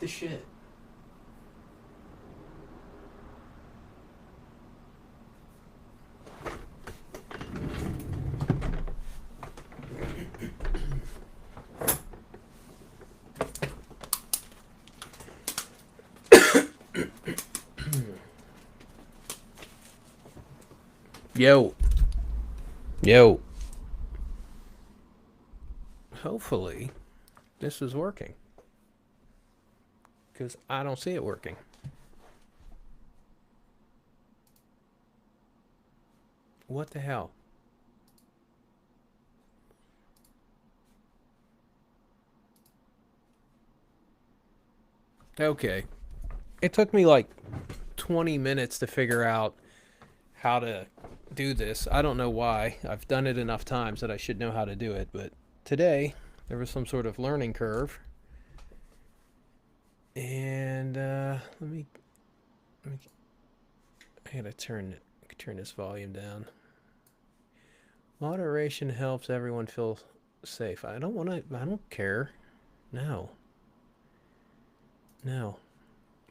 the shit. Yo. Yo. Hopefully, this is working. Because I don't see it working. What the hell? Okay. It took me like 20 minutes to figure out how to do this. I don't know why. I've done it enough times that I should know how to do it, but today there was some sort of learning curve. And let me I gotta turn this volume down. Moderation helps everyone feel safe. I don't want to. I don't care. No, no.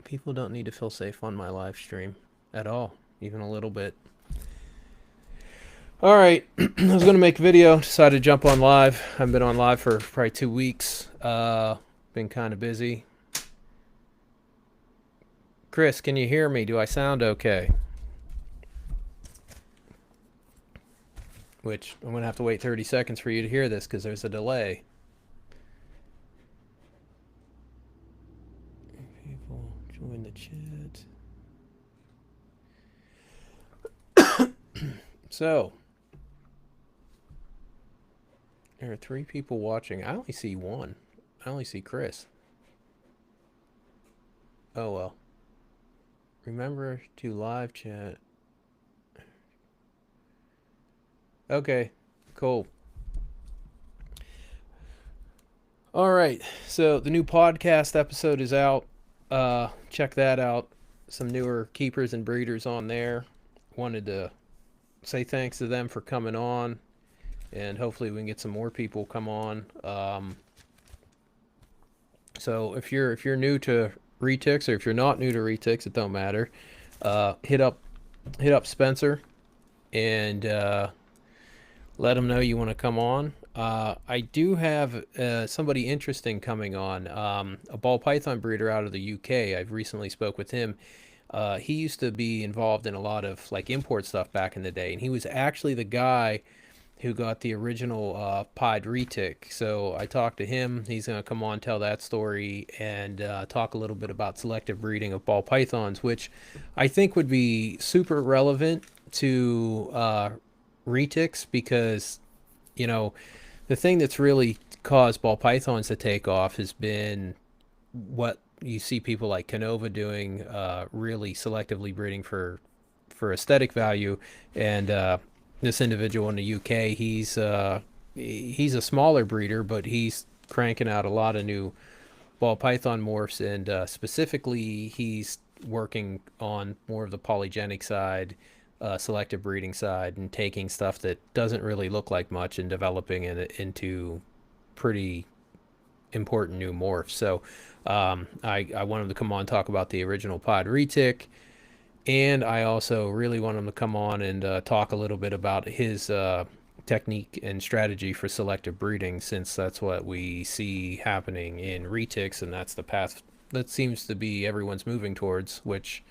People don't need to feel safe on my live stream at all, even a little bit. All right, I was gonna make a video. Decided to jump on live. I've been on live for probably 2 weeks. Been kind of busy. Chris, can you hear me? Do I sound okay? Which I'm gonna have to wait 30 seconds for you to hear this because there's a delay. People join the chat. So, there are 3 people watching. I only see 1. I only see Chris. Oh well. Remember to live chat. Okay, cool. All right, so the new podcast episode is out. Check that out. Some newer keepers and breeders on there. Wanted to say thanks to them for coming on, and hopefully we can get some more people come on. So if you're new to Retics, or if you're not new to Retics, it don't matter. Hit up Spencer and let him know you want to come on. I do have somebody interesting coming on, a ball python breeder out of the UK. I've recently spoke with him. He used to be involved in a lot of like import stuff back in the day, and he was actually the guy who got the original Pied Retic. So I talked to him. He's going to come on, tell that story, and talk a little bit about selective breeding of ball pythons, which I think would be super relevant to retics because, you know, the thing that's really caused ball pythons to take off has been what you see people like Canova doing, really selectively breeding for aesthetic value. And this individual in the UK, he's a smaller breeder, but he's cranking out a lot of new ball python morphs, and specifically he's working on more of the polygenic side, selective breeding side, and taking stuff that doesn't really look like much and developing it into pretty important new morphs. So I want him to come on and talk about the original Pod Retic, and I also really want him to come on and talk a little bit about his technique and strategy for selective breeding, since that's what we see happening in retics, and that's the path that seems to be everyone's moving towards, which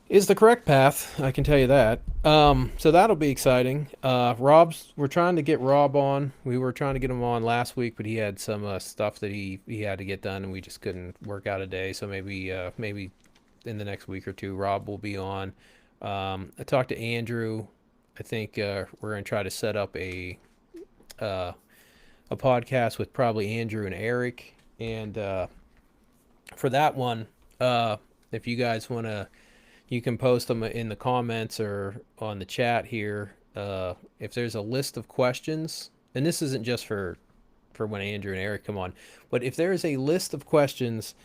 is the correct path. I can tell you that. So that'll be exciting. We're trying to get Rob on. We were trying to get him on last week, but he had some stuff that he had to get done, and we just couldn't work out a day. So maybe in the next week or two, Rob will be on. I talked to Andrew. I think we're gonna try to set up uh, a podcast with probably Andrew and Eric, and for that one, if you guys want to, you can post them in the comments or on the chat here. If there's a list of questions, and this isn't just for when Andrew and Eric come on, but if there is a list of questions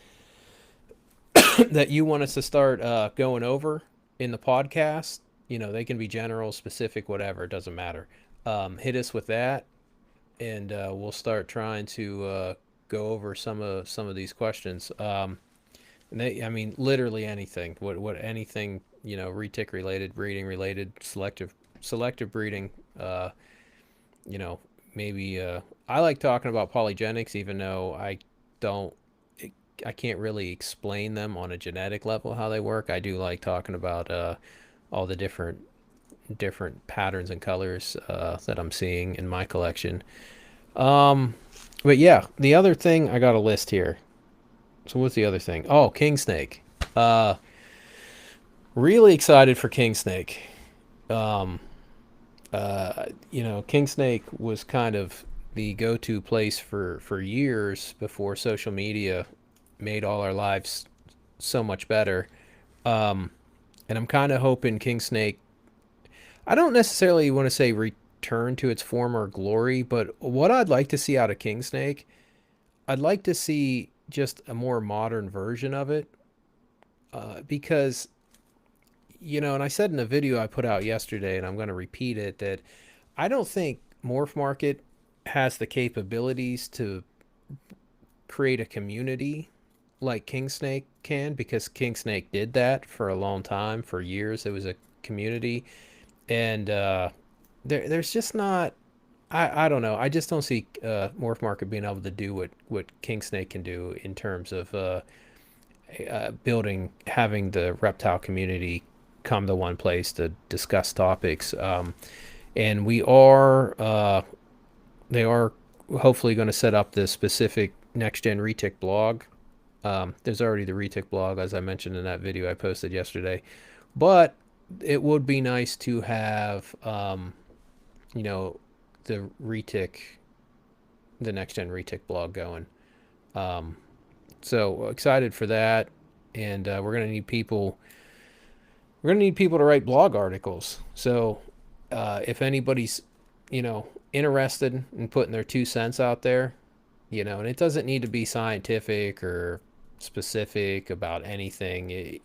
that you want us to start going over in the podcast, you know, they can be general, specific, whatever. It doesn't matter. Hit us with that, and we'll start trying to go over some of these questions. And I mean, literally anything. What anything, retic related, breeding related, selective breeding. You know, maybe I like talking about polygenics, even though don't. I can't really explain them on a genetic level how they work. I do like talking about all the different patterns and colors that I'm seeing in my collection. Um, but yeah, the other thing I got a list here. So what's the other thing? Oh, king snake. Uh, really excited for king snake. Um, king snake was kind of the go-to place for years before social media made all our lives so much better. Um, and I'm kind of hoping king snake. I don't necessarily want to say return to its former glory, but what I'd like to see out of king snake, I'd like to see just a more modern version of it. Because and I said in a video I put out yesterday, and I'm going to repeat it, that I don't think Morph Market has the capabilities to create a community like Kingsnake can, because Kingsnake did that for a long time, for years. It was a community, and there's just not. I don't know. I just don't see Morph Market being able to do what Kingsnake can do in terms of building, having the reptile community come to one place to discuss topics. And they are hopefully going to set up this specific next gen retic blog. There's already the retic blog, as I mentioned in that video I posted yesterday, but it would be nice to have, you know, the retic, the next gen retic blog going. Um, so excited for that, and we're gonna need people. We're gonna need people to write blog articles. So if anybody's, interested in putting their 2 cents out there, and it doesn't need to be scientific or specific about anything,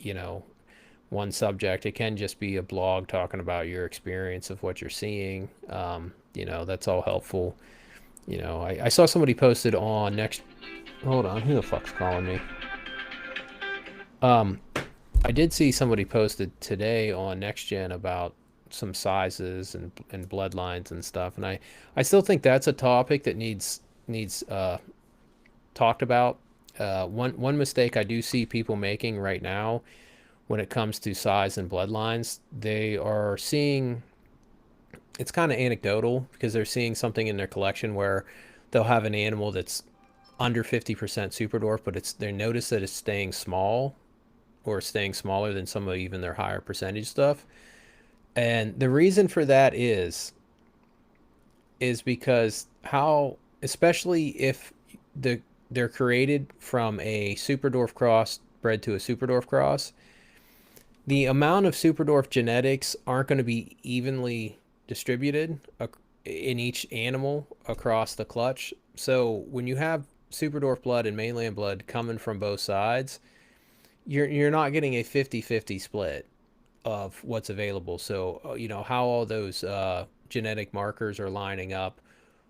one subject. It can just be a blog talking about your experience of what you're seeing. That's all helpful. I saw somebody posted on next. Hold on, who the fuck's calling me? Um, I did see somebody posted today on Next Gen about some sizes and bloodlines and stuff, and I still think that's a topic that needs talked about. One mistake I do see people making right now when it comes to size and bloodlines, they are seeing, it's kind of anecdotal, because they're seeing something in their collection where they'll have an animal that's under 50% super dwarf, but they notice that it's staying small, or staying smaller than some of even their higher percentage stuff. And the reason for that is because how, especially if they're created from a super dwarf cross bred to a super dwarf cross, the amount of super dwarf genetics aren't going to be evenly distributed in each animal across the clutch. So when you have super dwarf blood and mainland blood coming from both sides, you're not getting a 50-50 split of what's available. So how all those genetic markers are lining up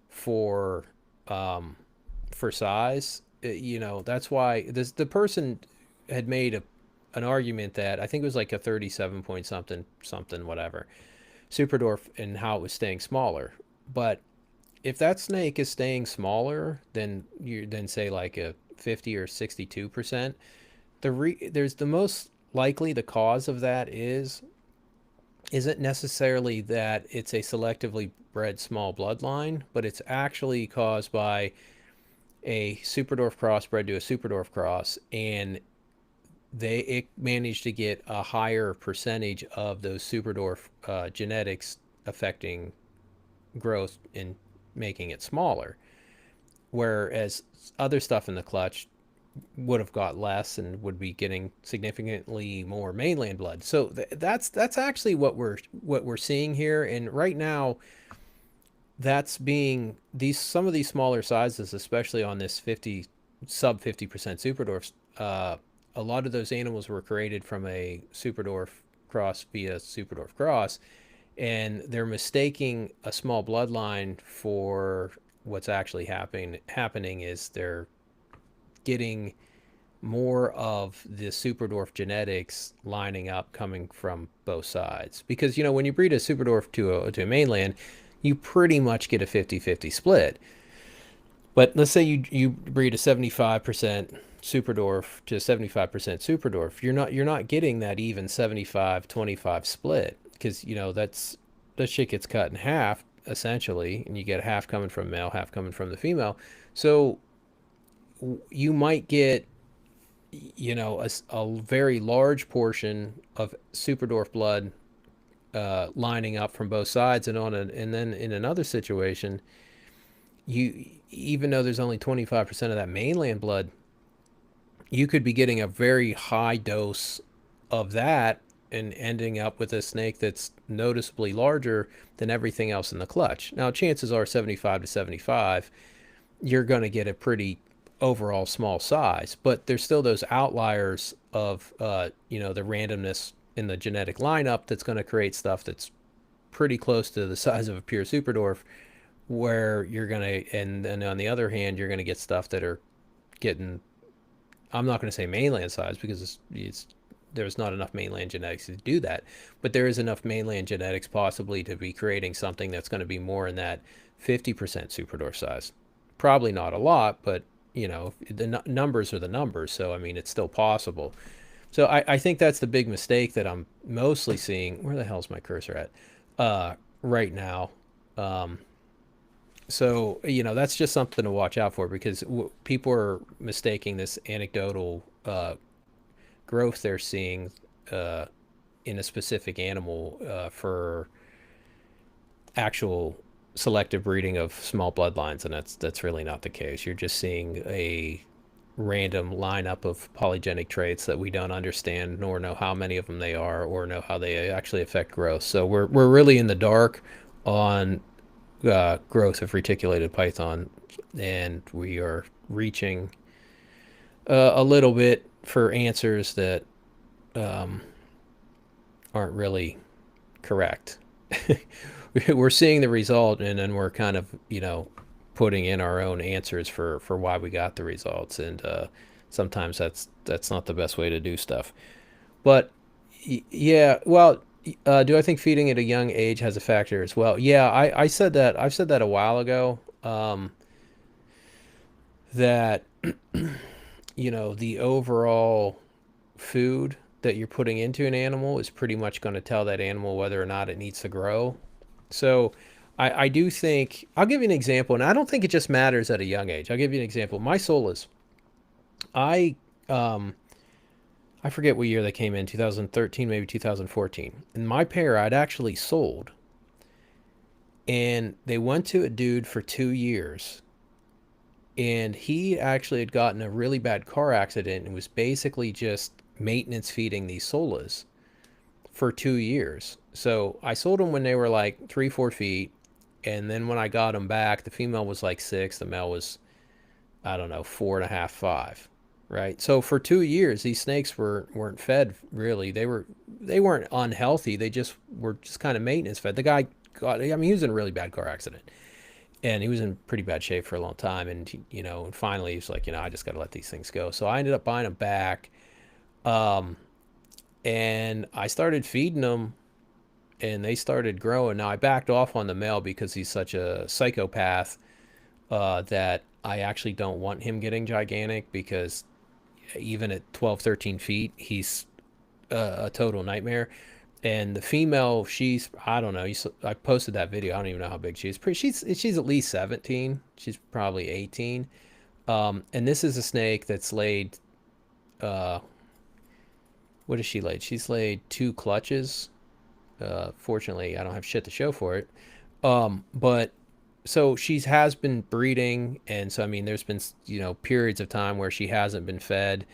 for for size. That's why the person had made an argument that I think it was like a 37 point something whatever super dwarf, and how it was staying smaller. But if that snake is staying smaller than say like a 50 or 62%, there's the most likely the cause of that isn't necessarily that it's a selectively bred small bloodline, but it's actually caused by a super dwarf cross bred to a super dwarf cross, and it managed to get a higher percentage of those super dwarf genetics affecting growth and making it smaller, whereas other stuff in the clutch would have got less and would be getting significantly more mainland blood. So that's actually what we're seeing here. And right now, that's being some of these smaller sizes, especially on this 50 sub 50% super dwarfs. A lot of those animals were created from a super dwarf cross via super dwarf cross, and they're mistaking a small bloodline for what's actually happening is they're getting more of the Superdorf genetics lining up coming from both sides. Because, when you breed a Superdorf to a mainland, you pretty much get a 50-50 split. But let's say you breed a 75% Superdorf to 75% Superdorf. You're not getting that even 75-25 split, because that shit gets cut in half essentially, and you get half coming from male, half coming from the female. So you might get a very large portion of Superdorf blood lining up from both sides, and then in another situation, you even though there's only 25% of that mainland blood, you could be getting a very high dose of that and ending up with a snake that's noticeably larger than everything else in the clutch. Now, chances are 75 to 75, you're going to get a pretty overall small size, but there's still those outliers of the randomness in the genetic lineup that's going to create stuff that's pretty close to the size of a pure Superdorf, where you're going to, and then on the other hand, you're going to get stuff that are getting, I'm not going to say mainland size, because there's not enough mainland genetics to do that, but there is enough mainland genetics possibly to be creating something that's going to be more in that 50% Superdorf size. Probably not a lot, but the numbers are the numbers. So, I mean, it's still possible. So I think that's the big mistake that I'm mostly seeing. Where the hell's my cursor at? Right now. So, that's just something to watch out for, because people are mistaking this anecdotal growth they're seeing in a specific animal for actual selective breeding of small bloodlines, and that's really not the case. You're just seeing a random lineup of polygenic traits that we don't understand, nor know how many of them they are, or know how they actually affect growth. So we're really in the dark on growth of reticulated python, and we are reaching a little bit for answers that aren't really correct. We're seeing the result, and then we're kind of putting in our own answers for why we got the results, and sometimes that's not the best way to do stuff. But yeah, well, do I think feeding at a young age has a factor as well? Yeah, I said that. I've said that a while ago. That the overall food that you're putting into an animal is pretty much going to tell that animal whether or not it needs to grow. So I do think, I'll give you an example, and I don't think it just matters at a young age. I'll give you an example. My Solas, I I forget what year they came in, 2013, maybe 2014. And my pair I'd actually sold, and they went to a dude for 2 years, and he actually had gotten a really bad car accident and was basically just maintenance feeding these Solas for 2 years. So I sold them when they were like 3-4 feet, and then when I got them back, the female was like 6, the male was, I don't know, 4.5, 5. Right. So for 2 years, these snakes weren't fed really. They weren't unhealthy. They just were just kind of maintenance fed. The guy got, I mean, he was in a really bad car accident, and he was in pretty bad shape for a long time. And and finally he's like, I just got to let these things go. So I ended up buying them back, and I started feeding them, and they started growing. Now I backed off on the male because he's such a psychopath that I actually don't want him getting gigantic, because even at 12, 13 feet, he's a total nightmare. And the female, she's, I don't know, I posted that video. I don't even know how big she is. She's at least 17. She's probably 18. And this is a snake that's laid, what has she laid? She's laid 2 clutches. Fortunately, I don't have shit to show for it. But so she has been breeding, and so I mean, there's been periods of time where she hasn't been fed,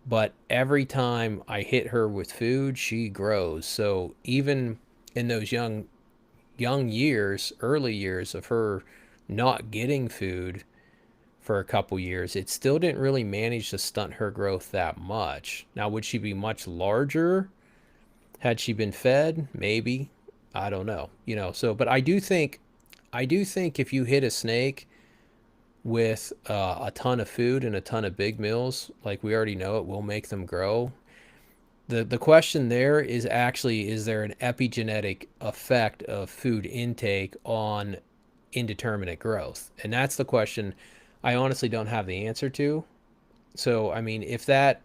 but every time I hit her with food, she grows. So even in those young years, early years of her not getting food for a couple years, it still didn't really manage to stunt her growth that much. Now, would she be much larger had she been fed? Maybe. I don't know. So, but I do think if you hit a snake with a ton of food and a ton of big meals, like we already know it will make them grow. The question there is actually, is there an epigenetic effect of food intake on indeterminate growth? And that's the question I honestly don't have the answer to. So, I mean, if that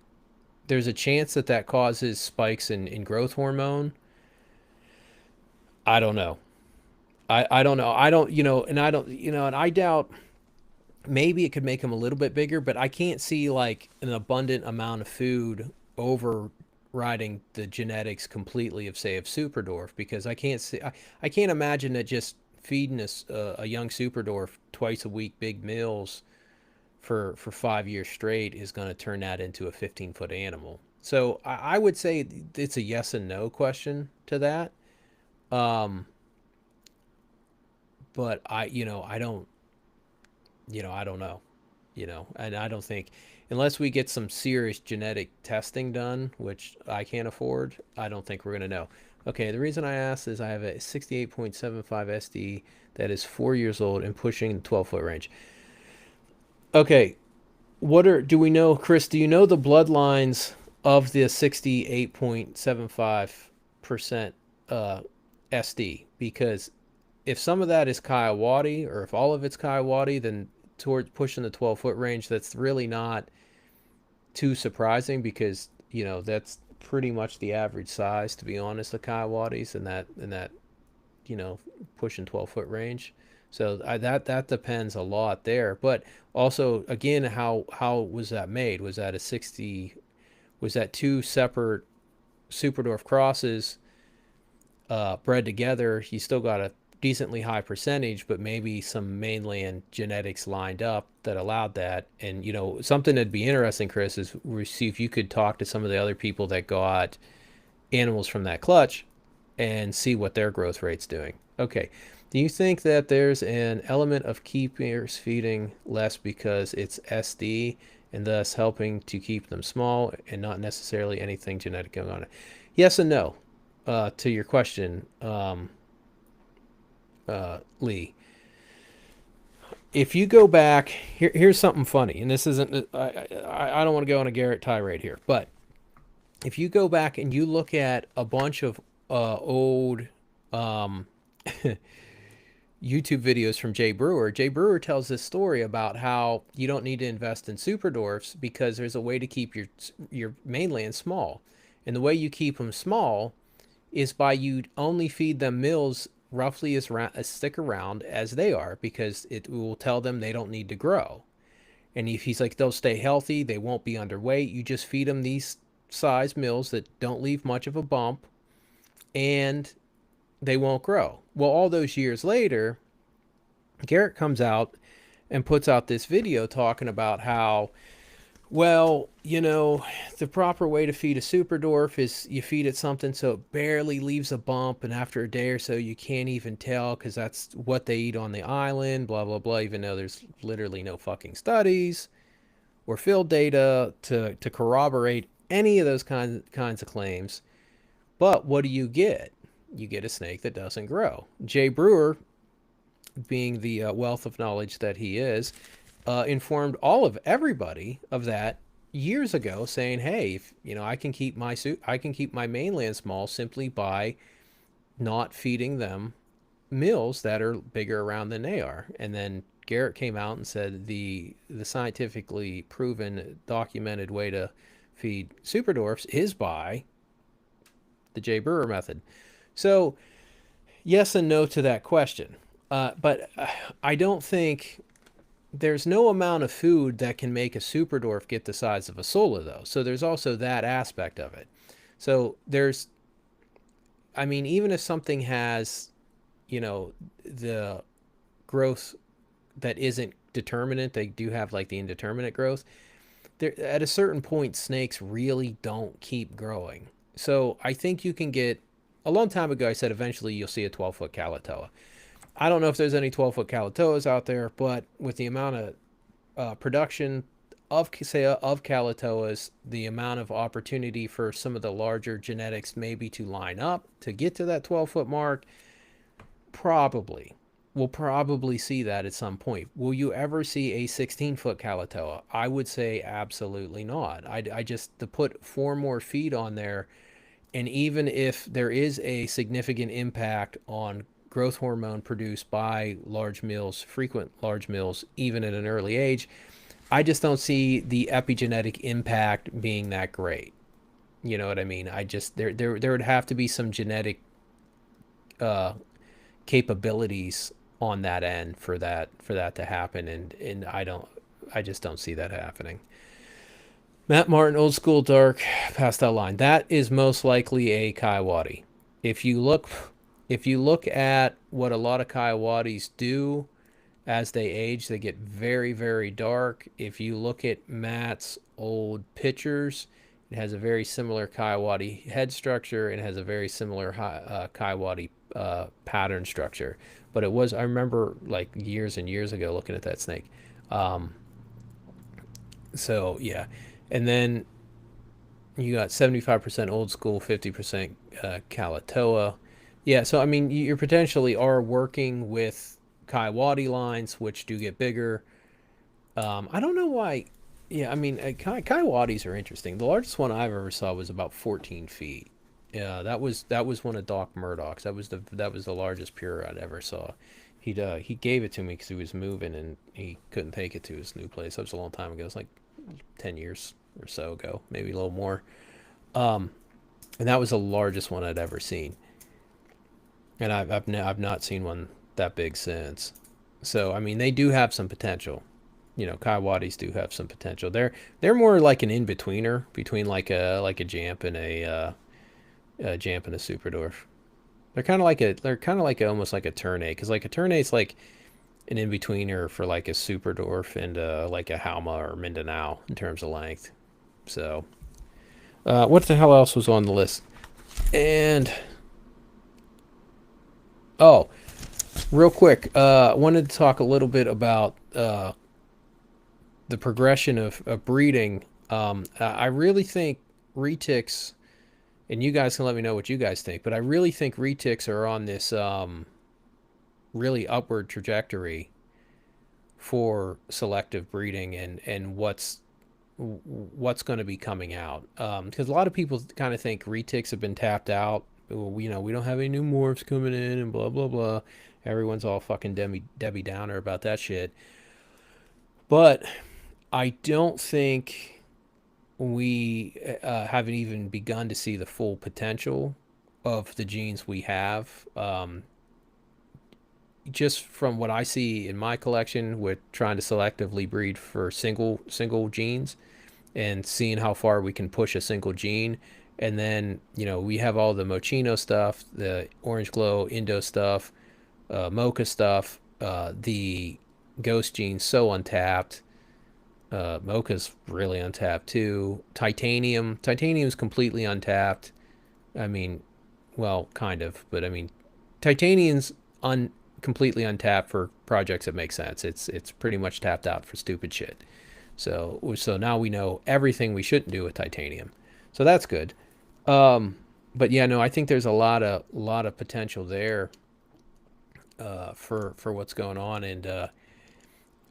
there's a chance that that causes spikes in growth hormone, I don't know. I don't know. I don't, and I don't, and I doubt maybe it could make them a little bit bigger, but I can't see like an abundant amount of food overriding the genetics completely of, say, of Superdorf, because I can't imagine that just feeding a young Superdorf twice a week big meals for 5 years straight is going to turn that into a 15-foot animal. So I would say it's a yes and no question to that. Um, but I don't, I don't know, and I don't think, unless we get some serious genetic testing done, which I can't afford, I don't think we're going to know. Okay, the reason I asked is I have a 68.75 SD that is 4 years old and pushing the 12-foot range. Okay, do we know, Chris, do you know the bloodlines of the 68.75% SD? Because if some of that is Kiawati, or if all of it's Kiawati, then towards pushing the 12-foot range, that's really not too surprising, because that's pretty much the average size, to be honest, of Kiawatis in that you know pushing 12-foot range. So that depends a lot there. But also, again, how was that made? Was that a 60? Was that two separate Superdorf crosses bred together? You still got a decently high percentage, but maybe some mainland genetics lined up that allowed that. And something that'd be interesting, Chris, is we see if you could talk to some of the other people that got animals from that clutch and see what their growth rate's doing. Okay. Do you think that there's an element of keepers feeding less because it's SD and thus helping to keep them small, and not necessarily anything genetic going on? Yes and no. To your question, Lee. If you go back, here's something funny, and this isn't. I don't want to go on a Garrett tirade here, but if you go back and you look at a bunch of old um, YouTube videos from Jay Brewer tells this story about how you don't need to invest in Superdorfs because there's a way to keep your mainland small, and the way you keep them small is by you only feed them mills roughly as thick around as they are, because it will tell them they don't need to grow. And if he's like, they'll stay healthy, they won't be underweight. You just feed them these size mills that don't leave much of a bump, and they won't grow. Well, all those years later, Garrett comes out and puts out this video talking about how, well, the proper way to feed a Superdorf is you feed it something so it barely leaves a bump, and after a day or so you can't even tell because that's what they eat on the island, blah, blah, blah, even though there's literally no fucking studies or field data to corroborate any of those kinds of claims. But what do you get? You get a snake that doesn't grow. Jay Brewer, being the wealth of knowledge that he is, informed everybody of that years ago, saying, "Hey, if, I can keep my mainland small simply by not feeding them mills that are bigger around than they are." And then Garrett came out and said the scientifically proven, documented way to feed Superdorfs is by the Jay Brewer method. So yes and no to that question. But I don't think there's no amount of food that can make a Superdorf get the size of a Sola, though. So there's also that aspect of it. So I mean, even if something has, the growth that isn't determinate, they do have like the indeterminate growth. There, at a certain point, snakes really don't keep growing. So I think you can get. A long time ago, I said eventually you'll see a 12-foot Calotoa. I don't know if there's any 12-foot Calotoas out there, but with the amount of production of Calotoas, the amount of opportunity for some of the larger genetics maybe to line up to get to that 12-foot mark, probably. we'll probably see that at some point. Will you ever see a 16-foot Kalatoa? I would say absolutely not. I just, to put 4 more feet on there, and even if there is a significant impact on growth hormone produced by large meals, frequent large meals, even at an early age, I just don't see the epigenetic impact being that great. You know what I mean? I just, there would have to be some genetic uh, capabilities on that end for that to happen, and I just don't see that happening. Matt Martin, old school dark pastel line. That is most likely a Kaiwadi. If you look, if you look at what a lot of Kaiwadis do as they age, they get very, very dark. If you look at Matt's old pictures, it has a very similar Kaiwadi head structure and has a very similar Kaiwadi pattern structure. But it was, I remember like years and years ago looking at that snake. Um, so yeah. And then you got 75% old school, 50% Kalatoa. Yeah, so I mean, you potentially are working with Kaiwadi lines, which do get bigger. I don't know why. Yeah, I mean, Kaiwadis are interesting. The largest one I've ever saw was about 14 feet. Yeah, that was one of Doc Murdoch's. That was the largest pure I'd ever saw. He gave it to me because he was moving and he couldn't take it to his new place. That was a long time ago. It was like 10 years or so ago, maybe a little more. Um, and that was the largest one I'd ever seen. And I've not seen one that big since. So I mean, they do have some potential. You know, Kaiwadis do have some potential. They're more like an in betweener between like a Jamp and a Jamp and a Superdorf. They're kind of like almost like a Ternate, because like a Ternate's like an in betweener for like a Superdorf and like a Halma or Mindanao in terms of length. So what the hell else was on the list? And oh, real quick, wanted to talk a little bit about the progression of breeding. I really think retics, and you guys can let me know what you guys think, but I really think retics are on this really upward trajectory for selective breeding and what's going to be coming out. Because a lot of people kind of think retics have been tapped out. Well, you know, we don't have any new morphs coming in and blah blah blah. Everyone's all fucking Debbie Downer about that shit. But I don't think we haven't even begun to see the full potential of the genes we have. Just from what I see in my collection with trying to selectively breed for single genes and seeing how far we can push a single gene. And then, you know, we have all the Mochino stuff, the Orange Glow, Indo stuff, Mocha stuff, the Ghost gene so untapped. Mocha's really untapped too. Titanium's completely untapped. I mean, well, kind of, but I mean, Titanium's completely untapped for projects that make sense. It's pretty much tapped out for stupid shit. So now we know everything we shouldn't do with titanium. So that's good. But yeah, no, I think there's a lot of potential there for what's going on, and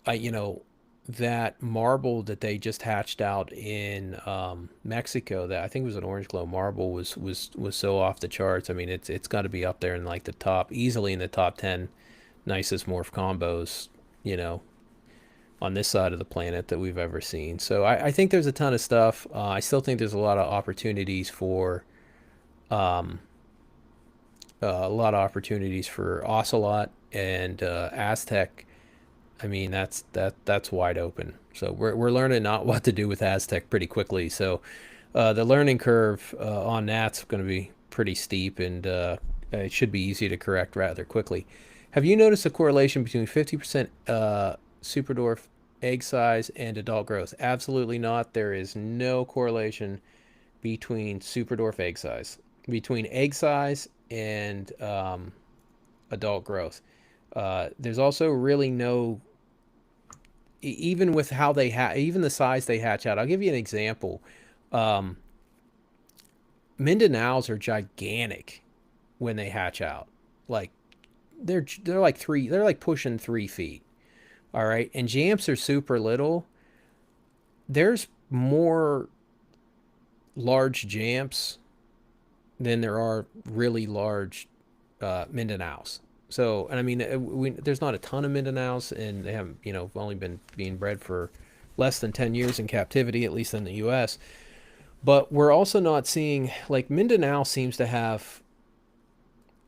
I you know that marble that they just hatched out in Mexico, that I think was an orange glow marble, was so off the charts. I mean, it's got to be up there in like the top, easily in the top 10 nicest morph combos, you know, on this side of the planet that we've ever seen. So I think there's a ton of stuff. I still think there's a lot of opportunities for um, a lot of opportunities for Ocelot and Aztec. I mean, that's wide open. So we're learning not what to do with Aztec pretty quickly. So the learning curve on that's going to be pretty steep, and it should be easy to correct rather quickly. Have you noticed a correlation between 50% Superdorf egg size and adult growth? Absolutely not. There is no correlation between Superdorf egg size, between egg size and adult growth. There's also really no, even with how they even the size they hatch out. I'll give you an example. Um, Mindanaos are gigantic when they hatch out, like they're like they're like pushing 3 feet. All right, and Jamps are super little. There's more large Jamps than there are really large Mindanaos. So, and I mean, there's not a ton of Mindanaos, and they haven't, only been being bred for less than 10 years in captivity, at least in the U.S. But we're also not seeing, like, Mindanao seems to have,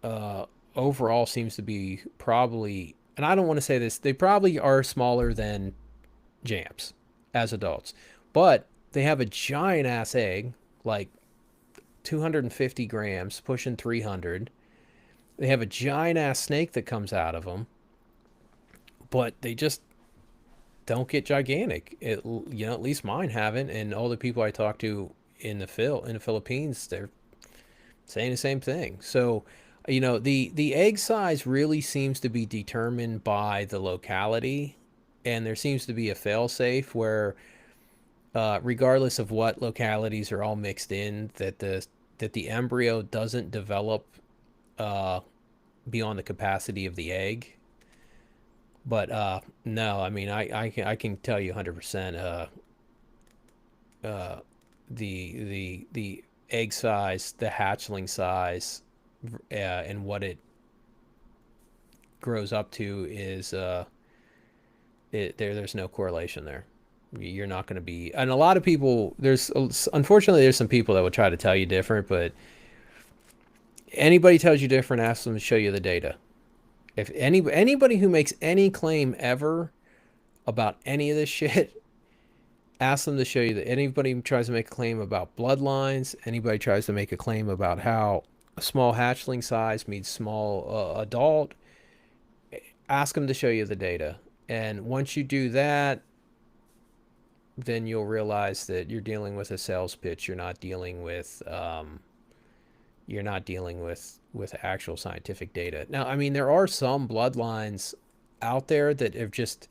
uh, overall, seems to be probably, and I don't want to say this, they probably are smaller than Jamps as adults, but they have a giant ass egg, like 250 grams, pushing 300. They have a giant ass snake that comes out of them, but they just don't get gigantic. At least mine haven't, and all the people I talk to in the Philippines, they're saying the same thing. So, the egg size really seems to be determined by the locality, and there seems to be a fail safe where, regardless of what localities are all mixed in, that the embryo doesn't develop uh, beyond the capacity of the egg. But no, I mean, I can tell you 100%. Uh, the egg size, the hatchling size, and what it grows up to is there's no correlation there. You're not going to be, and a lot of people, there's unfortunately there's some people that will try to tell you different, but anybody tells you different, ask them to show you the data. If anybody who makes any claim ever about any of this shit, ask them to show you that. Anybody who tries to make a claim about bloodlines, anybody tries to make a claim about how a small hatchling size means small adult, ask them to show you the data. And once you do that, then you'll realize that you're dealing with a sales pitch. You're not dealing with actual scientific data. Now, I mean, there are some bloodlines out there that have just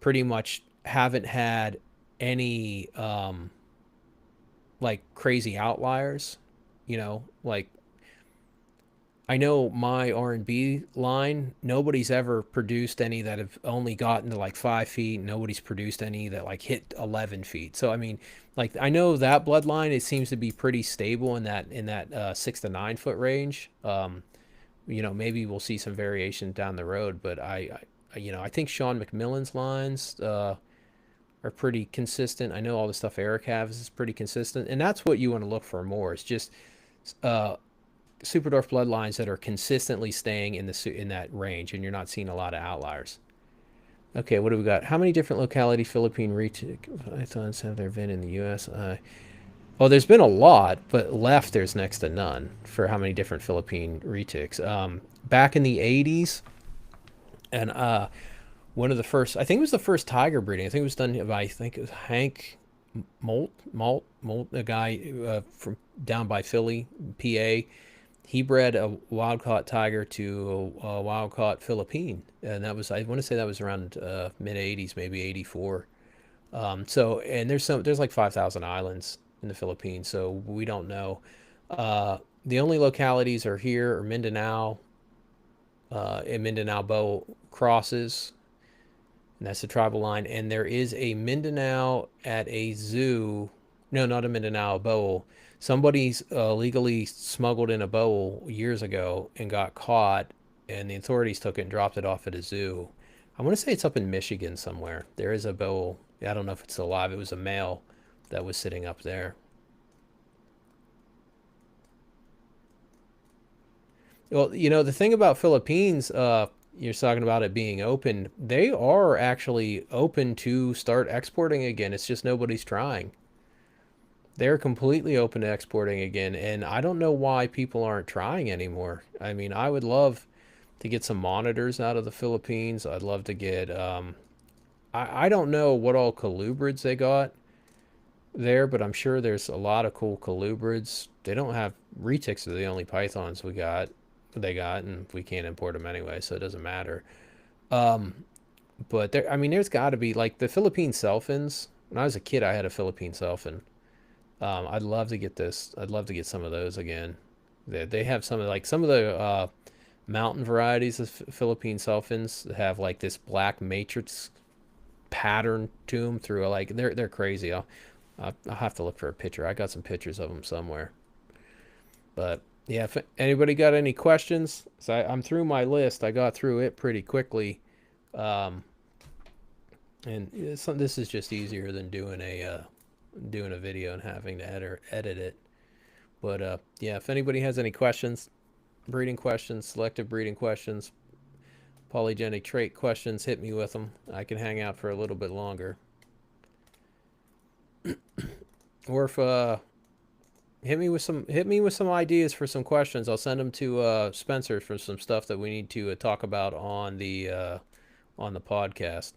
pretty much haven't had any like crazy outliers. Like, I know my R&B line, nobody's ever produced any that have only gotten to like 5 feet. Nobody's produced any that like hit 11 feet. So, I mean, like, I know that bloodline, it seems to be pretty stable in that 6 to 9 foot range. Maybe we'll see some variation down the road, but I think Sean McMillan's lines are pretty consistent. I know all the stuff Eric has is pretty consistent, and that's what you want to look for more. It's just uh, Superdorf bloodlines that are consistently staying in that range, and you're not seeing a lot of outliers. Okay, what do we got? How many different locality Philippine pythons have there been in the U.S.? Well, there's been a lot, but left there's next to none for how many different Philippine retics. Back in the 80s, and one of the first, I think it was the first tiger breeding. I think it was done by, I think it was Hank Molt, a guy from down by Philly, PA. He bred a wild caught tiger to a wild caught Philippine, and that was, I want to say that was around mid 80s, maybe 84. So, and there's like 5,000 islands in the Philippines, so we don't know. The only localities are here are Mindanao, and Mindanao Bow crosses, and that's the tribal line. And there is a Mindanao at a zoo. No, not a Mindanao, a bowl. Somebody's illegally smuggled in a bowl years ago and got caught, and the authorities took it and dropped it off at a zoo. I want to say it's up in Michigan somewhere. There is a bowl. I don't know if it's still alive. It was a male that was sitting up there. Well, the thing about Philippines, you're talking about it being open. They are actually open to start exporting again. It's just nobody's trying. They're completely open to exporting again, and I don't know why people aren't trying anymore. I mean, I would love to get some monitors out of the Philippines. I'd love to get, I don't know what all colubrids they got there, but I'm sure there's a lot of cool colubrids. They don't have retics are the only pythons they got, and we can't import them anyway, so it doesn't matter. Um, but there, I mean, there's got to be like the Philippine Selfins. When I was a kid, I had a Philippine Selfin. I'd love to get this. I'd love to get some of those again. They have some of the mountain varieties of Philippine Sulfins have like this black matrix pattern to them through like they're crazy. I'll have to look for a picture. I got some pictures of them somewhere. But yeah, if anybody got any questions, so I'm through my list. I got through it pretty quickly, um, and this is just easier than doing a video and having to edit it. But yeah, if anybody has any questions, breeding questions, selective breeding questions, polygenic trait questions, hit me with them. I can hang out for a little bit longer. Or if hit me with some ideas for some questions. I'll send them to Spencer for some stuff that we need to talk about on the podcast.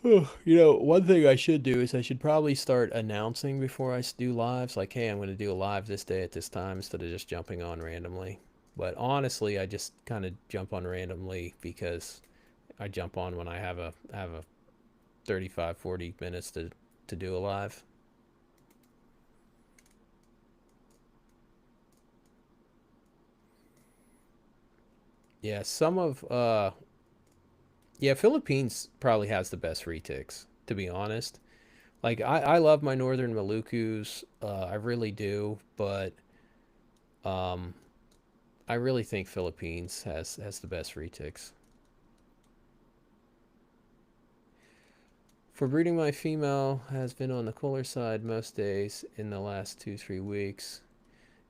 One thing I should do is I should probably start announcing before I do lives, like, hey, I'm going to do a live this day at this time instead of just jumping on randomly. But honestly, I just kind of jump on randomly because I jump on when I have a 35, 40 minutes to do a live. Yeah, some of yeah, Philippines probably has the best retics, to be honest. Like I love my northern Malukus, I really do, but um, I really think Philippines has the best retics. For breeding, my female has been on the cooler side most days in the last 2 3 weeks.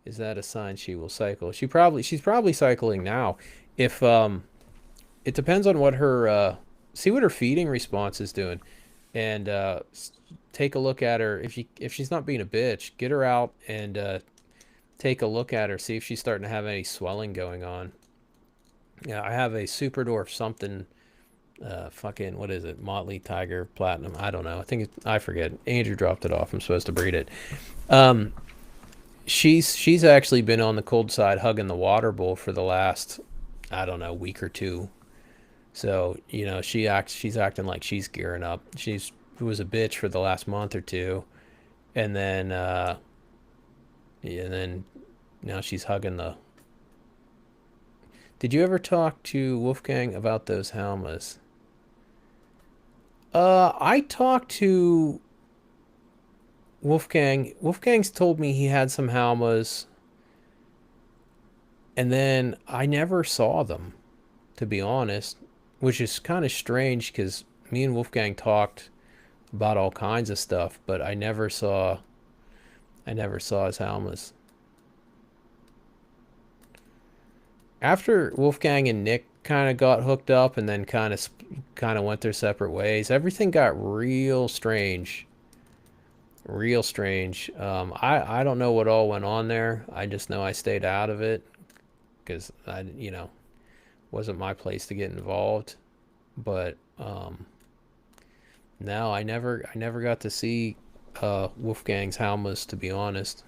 Is that a sign she will cycle? She's probably cycling now. If it depends on what her see what her feeding response is doing, and take a look at her. If she's not being a bitch, get her out and take a look at her. See if she's starting to have any swelling going on. Yeah, I have a Superdorf something. Fucking what is it? Motley Tiger Platinum. I don't know. I forget. Andrew dropped it off. I'm supposed to breed it. Um, she's actually been on the cold side hugging the water bowl for the last, I don't know, week or two. So she's acting like she's gearing up. She's was a bitch for the last month or two, and then yeah, and then now she's hugging the. Did you ever talk to Wolfgang about those Halmas? I talked to Wolfgang. Wolfgang's told me he had some Halmas, and then I never saw them, to be honest, which is kind of strange because me and Wolfgang talked about all kinds of stuff, but I never saw his Halmas. After Wolfgang and Nick kind of got hooked up and then kind of went their separate ways, everything got real strange. Real strange. I don't know what all went on there. I just know I stayed out of it because I wasn't my place to get involved. But no, I never got to see Wolfgang's Halmas, to be honest.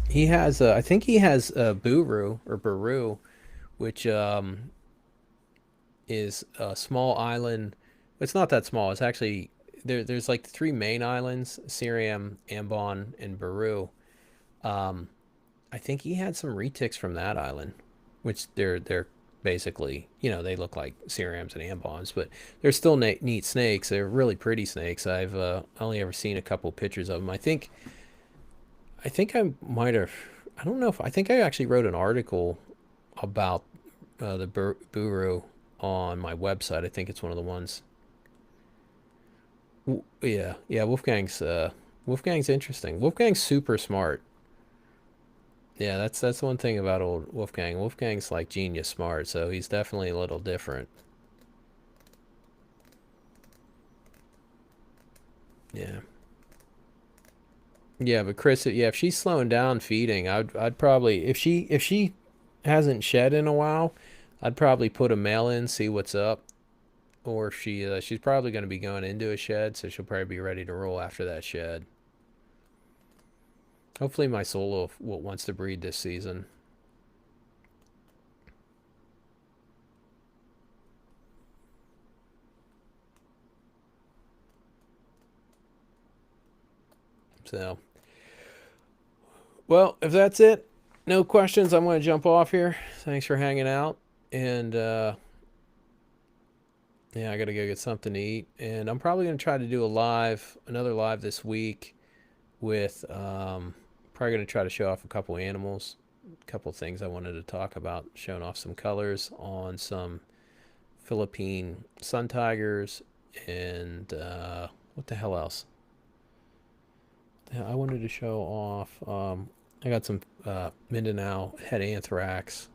He has I think he has Buru or Baru, which is a small island. It's not that small. It's actually there's like three main islands: Siriam, Ambon, and Baru. Um, I think he had some retics from that island, which they're basically they look like Siriams and Ambons, but they're still neat snakes. They're really pretty snakes. I've only ever seen a couple pictures of them. I think I might have. I don't know if I think I actually wrote an article about the Buru on my website. I think it's one of the ones. Yeah, yeah. Wolfgang's interesting. Wolfgang's super smart. Yeah, that's one thing about old Wolfgang. Wolfgang's like genius smart, so he's definitely a little different. Yeah. Yeah, but Chris, yeah, if she's slowing down feeding, I'd probably if she hasn't shed in a while, I'd probably put a male in, see what's up. Or she's probably going to be going into a shed, so she'll probably be ready to roll after that shed. Hopefully, my solo wants to breed this season. So, well, if that's it, no questions, I'm going to jump off here. Thanks for hanging out. And yeah, I got to go get something to eat. And I'm probably going to try to do another live this week with probably going to try to show off a couple animals, a couple things I wanted to talk about, showing off some colors on some Philippine sun tigers and what the hell else? Yeah, I wanted to show off. I got some Mindanao head anthrax.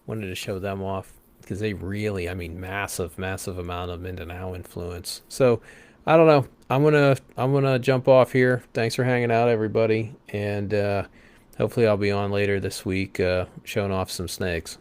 Wanted to show them off because they really, I mean, massive, massive amount of Mindanao influence. So I don't know. I'm gonna jump off here. Thanks for hanging out, everybody, and hopefully I'll be on later this week showing off some snakes.